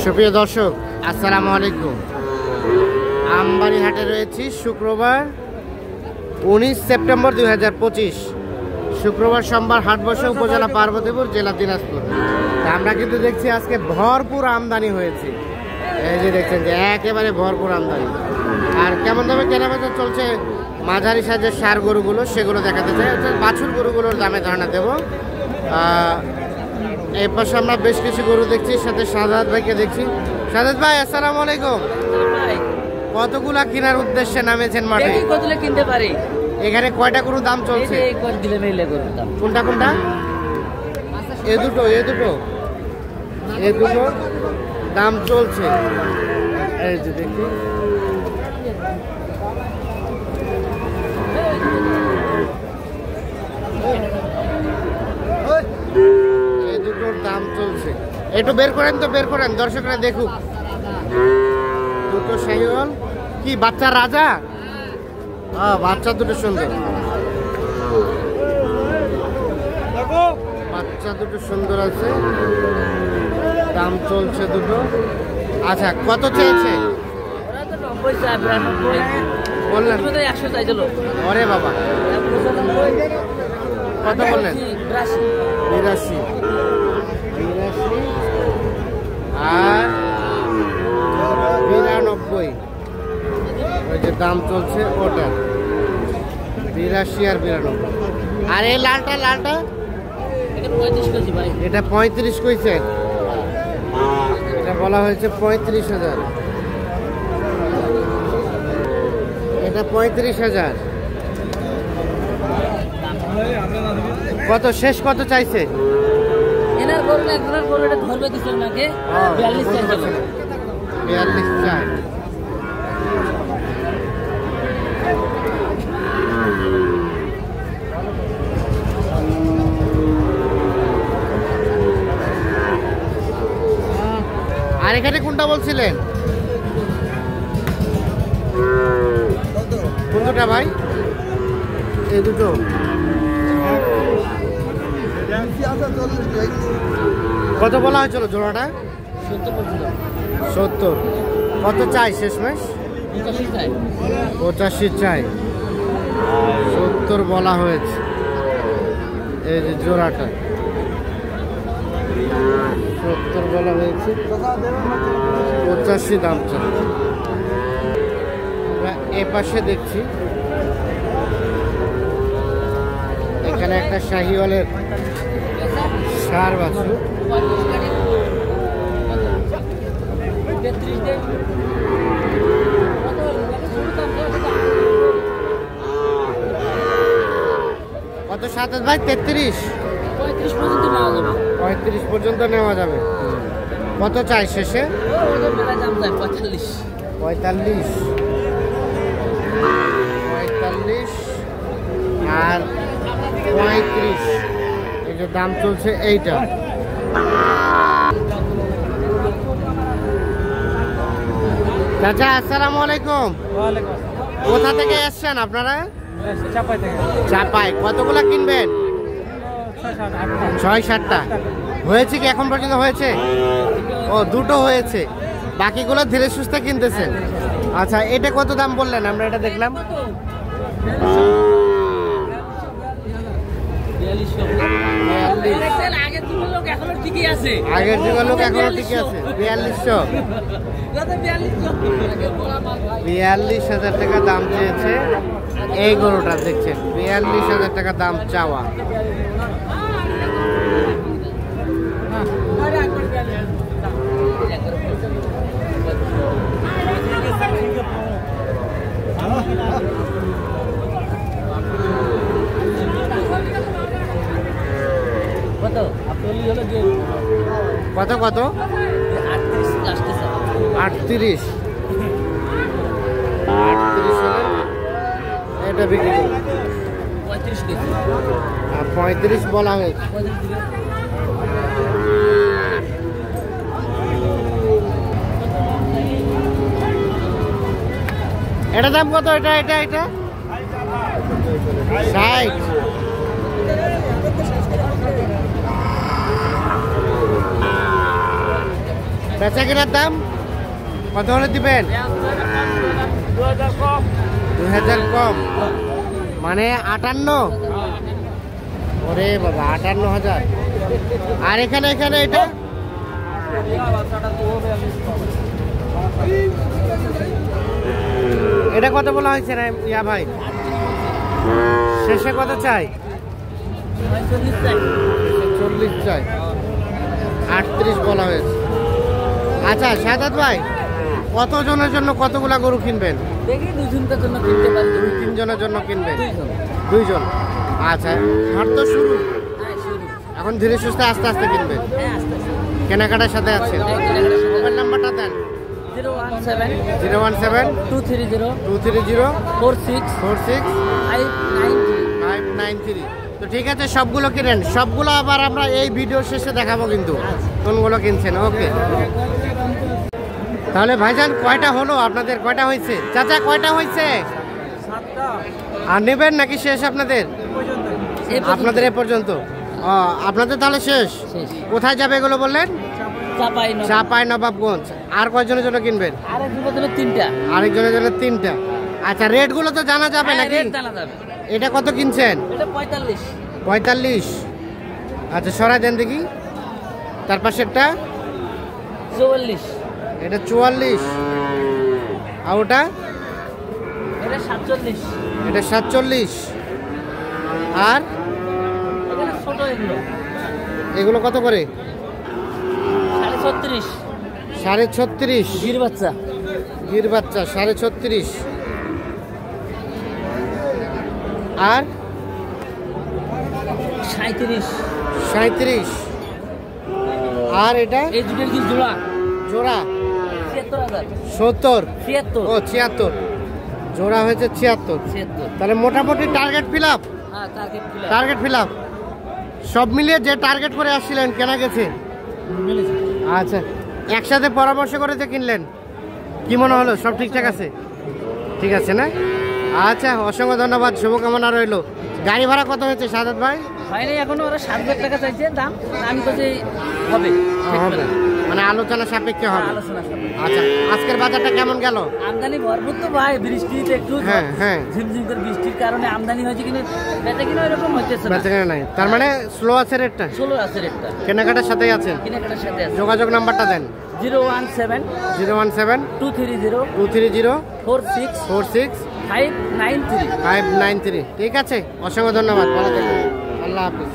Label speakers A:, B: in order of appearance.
A: সুপ্রিয় দর্শক, আসসালামু আলাইকুম। আমবাড়ি হাটে রয়েছি শুক্রবার 19 সেপ্টেম্বর 2025। শুক্রবার সোমবার হাট বসে উপজেলা পার্বতীপুর, জেলা দিনাজপুর। আমরা কিন্তু দেখছি আজকে ভরপুর আমদানি হয়েছে। এই যে দেখছেন যে একেবারে ভরপুর আমদানি। আর কেমন দামে কেনাবেচা চলছে মাঝারি সাইজের সার গরুগুলো, সেগুলো দেখাতে চাই। বাছুর গরুগুলোর দামে ধারণা দেব। এই পাশে আমরা বেশ কিছু গরু দেখছি, সাথে সাজাদ ভাইকে দেখছি। সাজাদ ভাই, আসসালামু আলাইকুম। কতগুলা কেনার উদ্দেশ্যে নামেছেন মাঠে?
B: কতগুলো কিনতে পারি?
A: এখানে কয়টা গরু দাম চলছে? কোনটা কোনটা? এ দুটো দাম চলছে। এই যে দেখি, এই দুটোর দাম চলছে। একটু বের করেন তো, বের করেন, দর্শকরা দেখুক। দুটো শাহিওয়াল, কি বাচ্চা রাজা? বাচ্চা দুটো সুন্দর, বাচ্চা দুটো সুন্দর আছে। দাম চলছে দুটো। আচ্ছা, কত চেয়েছে বললেন?
B: 100 চাইছিল।
A: ওরে বাবা, কত বললেন? 82 আর 92। ওই যে দাম চলছে ওটা 82 আর 92। আর এই লালটা এটা 35 কইছে। এটা বলা হয়েছে 35,000। এটা 35,000। কত শেষ কত চাইছে?
B: এনার গরু না, একজনের গরু এটা ধরবে দিছিল নাকি? 42 চাইছিল।
A: 42 চাই। আর এখানে কোনটা বলছিলেন? কোন দুটা ভাই? এই দুটো। কত বলা হয়েছিল জোড়াটা? 70। কত চাই শেষমেশ? 85 চাই। 70 বলা হয়েছে। এই যে জোড়াটা 70 বলা হয়েছে, 85 দাম চাই। আমরা এ পাশে দেখছি, এখানে একটা শাহিওয়ালের সার বাছুর। কত সাতাশ ভাই? 33 35 পর্যন্ত নেওয়া যাবে। কত চাই শেষে? 45 আর 35। এই যে দাম চলছে এইটা। চাচা, আসসালামু আলাইকুম। কোথা থেকে এসছেন আপনারা? চাপাই। কতগুলা কিনবেন? 6-7টা হয়েছে কি এখন পর্যন্ত? হয়েছে ও, দুটো হয়েছে, বাকিগুলো ধীরে সুস্থে কিনতেছেন। আচ্ছা, এটা কত দাম বললেন? আমরা এটা দেখলাম 42। আগের যুগের লোক এখনো ঠিকই আছে, 4200। 42,000 টাকা দাম চেয়েছে এই গরুটা, দেখছেন 42,000 টাকা দাম চাওয়া। কত কত? 38। এটা বিক্রি 35 বলা হয়েছে। এটা দাম কত? এটা 60। বেচা কেনার দাম কত হলে দিবেন? 2000 কম, মানে 58। ওরে বাবা, 58,000। আর এখানে এটা এটা কত বলা হয়েছে না ইয়া ভাই? শেষে কত চাই? 40 চাই, 38 বলা হয়েছে। আচ্ছা শাহাদাত ভাই, কতজনের জন্য কতগুলা গরু কিনবেন?
B: দেখি 2 জনের জন্য কিনতে পারি।
A: 2-3 জনের জন্য কিনবেন?
B: 2 জন।
A: আচ্ছা, হাট তো শুরু,
B: হ্যাঁ শুরু।
A: এখন ধীরে সুস্থে আস্তে আস্তে কিনবেন।
B: হ্যাঁ আস্তে আস্তে।
A: কেনাকাটার সাথে আছে। মোবাইল নাম্বারটা দেন।
B: 017
A: 017
B: 230
A: 230
B: 46
A: 46
B: 593।
A: 593। তো ঠিক আছে, সবগুলো কিনেন, সবগুলো আবার আমরা এই ভিডিও শেষে দেখাবো কিন্তু কোনগুলো কিনছেন। ওকে, তাহলে ভাইজান কয়টা হলো আপনাদের? কয়টা হয়েছে চাচা? কয়টা হয়েছে? আর নেবেন নাকি শেষ আপনাদের? আপনাদের এ পর্যন্ত? ও, আপনাদের তাহলে শেষ। কোথায় যাবে এগুলো বললেন? চাপাই নবাবগঞ্জ। আর কয়জনের জন্য কিনবেন? আরেকজনের জন্য 3টা। আচ্ছা, রেটগুলো তো জানা যাবে নাকি? এটা কত কিনছেন? 45। আচ্ছা, সরাই দেন দেখি। তার পাশেরটা
B: 44।
A: এটা 44। আর ওটা?
B: এটা 47।
A: এটা 47। আর
B: এখানে ছোট
A: এগুলো কত করে?
B: 36.5।
A: 36.5
B: গির বাচ্চা।
A: গির বাচ্চা 36.5। আর
B: 37।
A: আর এটা?
B: এই দুটোর কি জোড়া?
A: জোড়া
B: 76,000।
A: 70।
B: 76।
A: ও 76, জোড়া হয়েছে 76। তাহলে মোটামুটি টার্গেট ফিল আপ।
B: হ্যাঁ,
A: টার্গেট ফিল আপ সব মিলিয়ে যে টার্গেট করে আসছিলেন কেনা গেছে। আচ্ছা, একসাথে পরামর্শ করে যে কিনলেন, কি মনে হলো? সব ঠিকঠাক আছে? ঠিক আছে না? আচ্ছা, অসংখ্য ধন্যবাদ, শুভকামনা রইল। গাড়ি ভাড়া কত হয়েছে শাহাদাত ভাই?
B: হয়নি এখনো, ওরা 7,000 টাকা চাইছে দাম। আমি তো যে হবে
A: হবে, মানে আলোচনা সাপেক্ষে হবে।
B: আলোচনা সাপেক্ষে।
A: আচ্ছা, আজকের বাজারটা কেমন গেল?
B: আমদানি ভরপুর তো ভাই, বৃষ্টিতে একটু
A: হ্যাঁ
B: ঝিমঝিম করে বৃষ্টির কারণে আমদানি হয়েছে, কিন্তু বেচা কিনা এরকম হইতেছে না।
A: বেচা কেনা নাই, তার মানে স্লো আছে রেটটা?
B: ষোলো আছে রেটটা।
A: কেনাকাটার সাথেই আছেন?
B: কেনাকাটার সাথে আছে।
A: যোগাযোগ নাম্বারটা দেন।
B: 017 230
A: 230
B: 46
A: 46
B: 593।
A: 593। ঠিক আছে, অসংখ্য ধন্যবাদ, ভালো থাকুন, আল্লাহ হাফিজ।